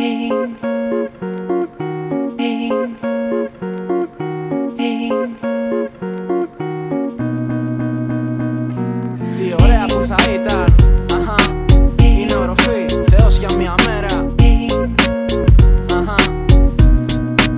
Τι ωραία που θα ήταν. Είναι οροφή, Θεός για μια μέρα.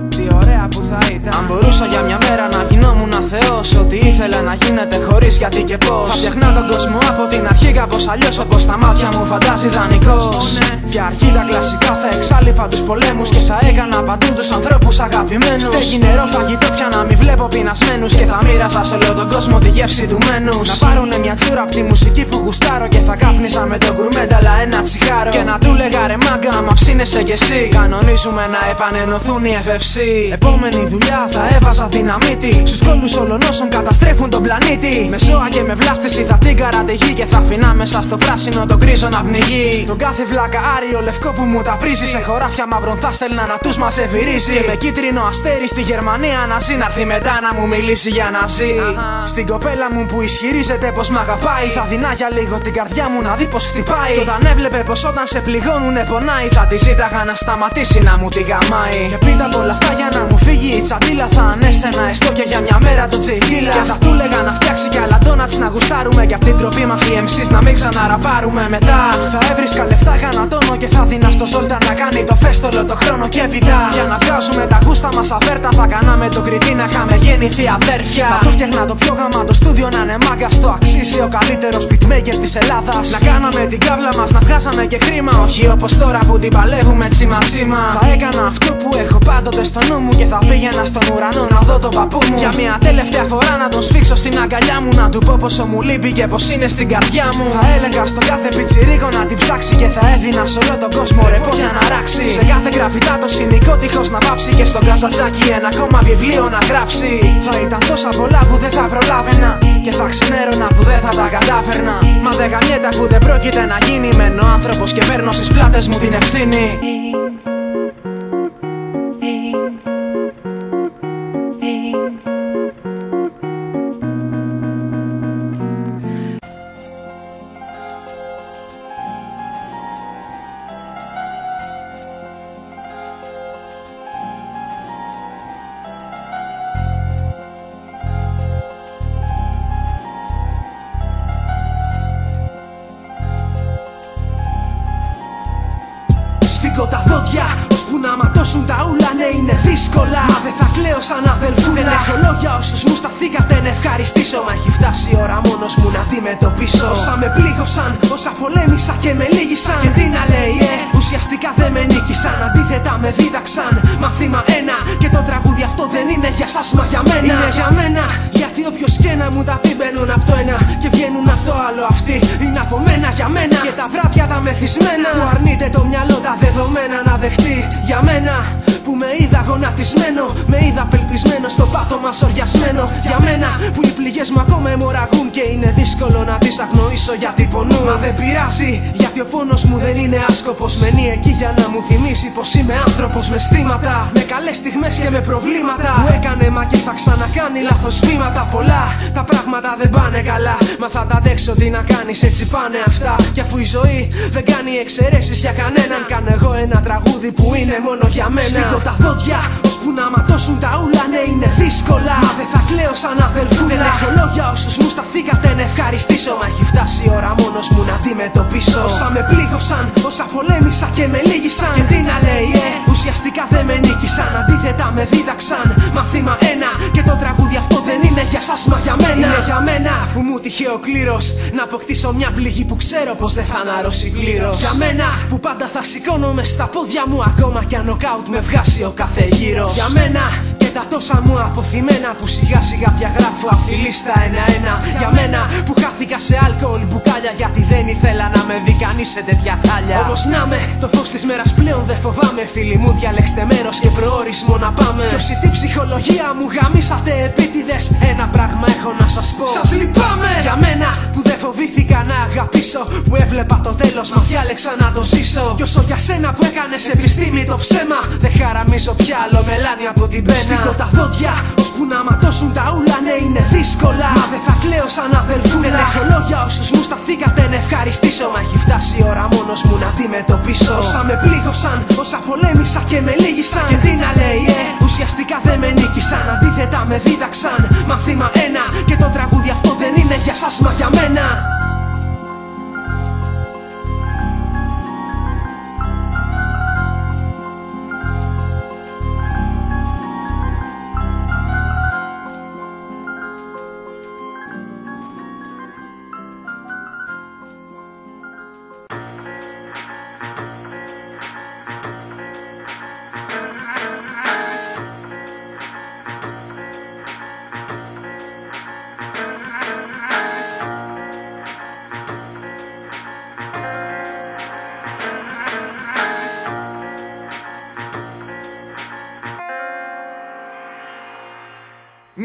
Τι ωραία που θα ήταν. Αν μπορούσα για μια μέρα να γινόμουν Θεός, ό,τι ήθελα να γίνεται χωρίς γιατί και πώς. Θα φτιαχνα τον κόσμο από την αρχή κάπως αλλιώς, όπως τα μάτια μου φαντάζει δανεικός. Για αρχή τα κλασικά θα εξάλειφα τους πολέμους και θα έκανα παντού τους ανθρώπους αγαπημένους. Στέκει νερό, φαγητό πια να μην βλέπω πεινασμένους και θα μοίραζα σε όλο τον κόσμο τη γεύση του μένους. Να πάρουνε μια τσούρα από τη μουσική που γουστάρω και θα κάπνιζα με τον γκουρμένταλα ένα τσιγάρο. Και να του λέγα ρε μάγκα, άμα ψήνεσαι κι εσύ. Κανονίζουμε να επανενωθούν οι FFC. Επόμενη δουλειά θα έβαζα δυναμίτη στους κόλλους όλων όσων καταστρέφουν τον πλανήτη. Με ζώα και με βλάστηση θα την καραντεγεί και θα αφηνά μέσα στο πράσινο τον γκρίζο να πνιγεί. Τον κάθε βλάκα άριο λευκό που μου τα πρίζει, σε χωράφια μαύρων θα στέλνα να τους μαζεύει ρύζι. Και με κίτρινο αστέρι στη Γερμανία να ζει, να έρθει μετά να μου μιλήσει για να ζει. Στην κοπέλα μου που ισχυρίζεται πως μ' αγαπάει, θα δεινά για λίγο την καρδιά μου να δει πως χτυπάει. Και όταν έβλεπε πως όταν σε πληγώνουνε πονάει, θα τη ζήταγα να σταματήσει να μου τη γαμάει. Και πίτα από όλα αυτά για να μου φύγει η τσαντίλα, θα ανέστενα έστω και για μια μέρα το τσιγίλα. Και θα του λέγα να φτιάξει κι άλλα ντόνατς να γουστάρουμε, και απ' την τροπή μας οι MCs να μην ξαναραπάρουμε. Μετά θα έβρισκα λεφτά γανατόνο και θα δίνα στο Ζόλτα να κάνει το φέστολο το χρόνο και έπειτα. Για να βγάζουμε τα γούστα μας αβέρτα, θα κάναμε το Κριτή να είχαμε γεννηθεί αδέρφια. Θα το φτιάχνα το πιο γαμάτο στούντιο να είναι μάγκα, το αξίζει ο καλύτερος beatmaker της Ελλάδας. Να κάναμε την κάβλα μας, να βγάζαμε και χρήμα, όχι όπως τώρα που την παλεύουμε τσίμα τσίμα. Θα έκανα αυτό που έχω πάντοτε στο νου μου και θα πήγαινα στον ουρανό να δω τον παππού μου. Για μια τελευταία φορά να τον σφίξω στην αγκαλιά μου, να του πω πόσο μου λείπει και πως είναι στην καρδιά μου. Θα έλεγα στο κάθε πιτσιρίκο να την ψάξει και θα έδινα σε όλο τον κόσμο ρεπό για να ράξει. Σε κάθε γραφιτά το συνοικό τείχος να βάψει και στον καζατζάκι ένα ακόμα βιβλίο να γράψει. Θα ήταν τόσα πολλά που δεν θα προλάβαινα και θα ξενέρωνα που δεν θα τα κατάφερνα. Μα δεν γαμιέται που δεν πρόκειται να γίνει. Μένω άνθρωπος και παίρνω στις πλάτες μου την ευθύνη. Σφίγγω τα δόντια, ώσπου να ματώσουν τα ούλα, ναι είναι δύσκολα. Μα δεν θα κλαίω σαν αδελφούλα. Δεν έχω λόγια όσους μου σταθήκατε να ευχαριστήσω. Μα έχει φτάσει η ώρα μόνος μου να αντιμετωπίσω όσα με πλήγωσαν, όσα πολέμησα και με λύγησαν. Και τι να λέει, ουσιαστικά δεν με νίκησαν. Αντίθετα με δίδαξαν μαθήμα ένα. Και το τραγούδι αυτό δεν είναι για σας μα για μένα. Είναι για μένα, γιατί όποιος και να μου τα πει μπαίνουν από το ένα και βγαίνουν από το άλλο. Αυτοί είναι από μένα για μένα. Και τα βράδια τα μεθυσμένα που αρνείται το μυαλό τα δεδομένα να δεχτεί. Για μένα που με είδα γονατισμένο, με είδα απελπισμένο στο πάτωμα σοριασμένο. Για μένα που οι πληγές μου ακόμα αιμορραγούν και είναι δύσκολο να τις αγνοήσω γιατί πονούν. Μα δεν πειράζει, γιατί ο πόνος μου δεν είναι άσκοπος. Μένει εκεί για να μου θυμίσει πως είμαι άνθρωπος με στήματα, με καλές στιγμές και με προβλήματα. Που έκανε μα και θα ξανακάνει λάθος βήματα. Πολλά τα πράγματα δεν πάνε καλά, μα θα τα αντέξω, τι να κάνεις, έτσι πάνε αυτά. Κι αφού η ζωή δεν κάνει εξαιρέσεις για κανέναν, κάνω εγώ ένα τραγούδι που είναι μόνο για μένα. Σφίγγω τα δόντια, ώσπου να ματώσουν τα ούλα, ναι είναι δύσκολα. Μα δεν θα κλαίω σαν αδελφούλα. Δεν έχω λόγια όσους μου σταθήκατε να ευχαριστήσω. Μα έχει φτάσει η ώρα μόνος μου να αντιμετωπίσω όσα με πλήγωσαν, όσα πολέμησα και με λύγησαν. Και τι να λέει, ουσιαστικά δεν με νίκησαν. Αντίθετα με δίδαξαν μαθήμα ένα. Και το τραγούδι αυτό δεν είναι για σας μα για μένα. Είναι για μένα που μου τυχε ο κλήρος να αποκτήσω μια πληγή που ξέρω πως δεν θα αναρρώσει πλήρως. Για μένα που πάντα θα σηκώνομαι στα πόδια μου ακόμα κι αν νοκάουτ με βγάσει ο κάθε γύρος. Για μένα και τα τόσα μου αποθυμένα που σιγά σιγά πια γράφω απ' τη λίστα ένα-ένα. Για μένα που χάθηκα σε αλκοόλ μπουκάλια γιατί δεν ήθελα να με δει κανείς σε τέτοια χάλια. Όμως να με, το φως της μέρας πλέον δεν φοβάμαι. Φίλοι μου διαλέξτε μέρος και προορισμό να πάμε. Κι όσοι την ψυχολογία μου γαμίσατε επίτηδες, ένα πράγμα έχω να σας πω, σας λυπάμαι. Για μένα που δεν φοβήθηκα να αγαπήσω, που έβλεπα το τέλος μα διάλεξα να το ζήσω. Κι όσο για σένα που έκανες επιστήμη το ψέμα, δεν χαραμίζω πια άλλο μελάνι από την πένα. Ανοίγω τα δόντια ώσπου να ματώσουν τα ούλα. Ναι, είναι δύσκολα, μα δεν θα κλαίω σαν αδελφούλα. Δεν έχω λόγια όσους μου σταθήκατε να ευχαριστήσω. Μα έχει φτάσει η ώρα μόνος μου να αντιμετωπίσω όσα με πλήγωσαν, όσα πολέμησα και με λύγησαν. Και τι να λέει, ουσιαστικά δεν με νίκησαν. Αντίθετα με δίδαξαν μάθημα ένα. Και το τραγούδι αυτό δεν είναι για σας μα για μένα.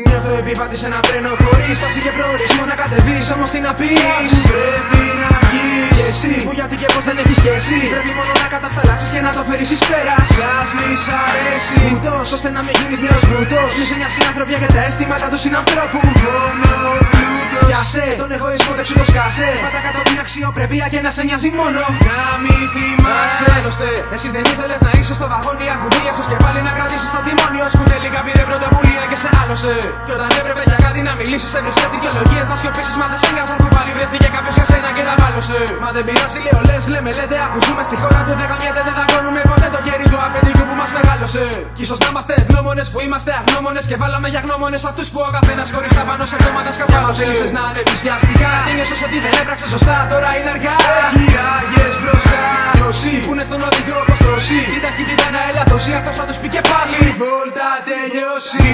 Νιώθω επιβάτη σε ένα τρένο χωρίς στάση και προορισμό να κατεβείς. Όμως τι να πεις, πρέπει να βγεις. Και εσύ που γιατί και πως δεν έχεις σχέση, πρέπει μόνο να κατασταλάσεις και να το φέρεις εις πέρας. Σας μη σ' αρέσει ούτως ώστε να μην γίνεις νέος βρούτος. Μη σε νοιάζει η ανθρωπιά και τα αισθήματα του συνανθρώπου. Μόνο πλούτος. Πιάσε τον εγωισμό, δεν σου το σκάσε. Πάτα κάτω την αξιοπρέπεια και να σε νοιάζει μόνο να μη θυμάσαι. Άλλωστε, εσύ δεν ήθελες να είσαι στο βαγόνι. Ακουνίασες και πάλι να κρατήσεις το τιμόνι. Ως που τελικά πήρε πρωτοβουλία και σε άλωσε. Κι όταν έπρεπε για κάτι να μιλήσεις, έβρισκες δικαιολογίες να σιωπήσεις. Μα δεν σ' έγκασε αφού πάλι βρέθηκε κάποιος για σένα και τα μάλωσε. Μα δεν πειράζει, λέω λες, λέμε λέτε. Αφού ζούμε στη χώρα του, δεν καμιέται, δεν δαγκώνουμε ποτέ το χέρι του αφεντικού που μας μεγάλωσε. Κι ίσως να είμαστε ευγνώμονες που είμαστε αγνώμονες. Και βάλαμε για γνώμονες αυτούς που ο καθένας χωριστά πάνω σε χρώματα σκαπιάλωσε. Θέλησες να ανέβεις βιαστικά, νιώσες ότι δεν έπραξες σωστά. Τώρα είναι αργά. Γυράγες μπροστά. Όσοι που είναι στον οδηγό όπως το σι, την ταχύτητα να ελαττώσει, αυτός θα τους πει και πάλι. Η βόλτα τελειώσει.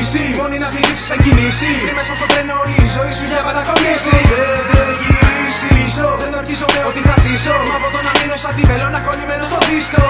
Μόνοι να πηδήξεις σε κινήσει. Πριν μέσα στο τρένο όλη η ζωή σου για πάντα κολλήσει. Δεν γυρίσεις, δεν ορκίζομαι ότι θα ζήσω. Μα από το να μείνω σαν τη βελόνα κολλημένο στο δίσκο.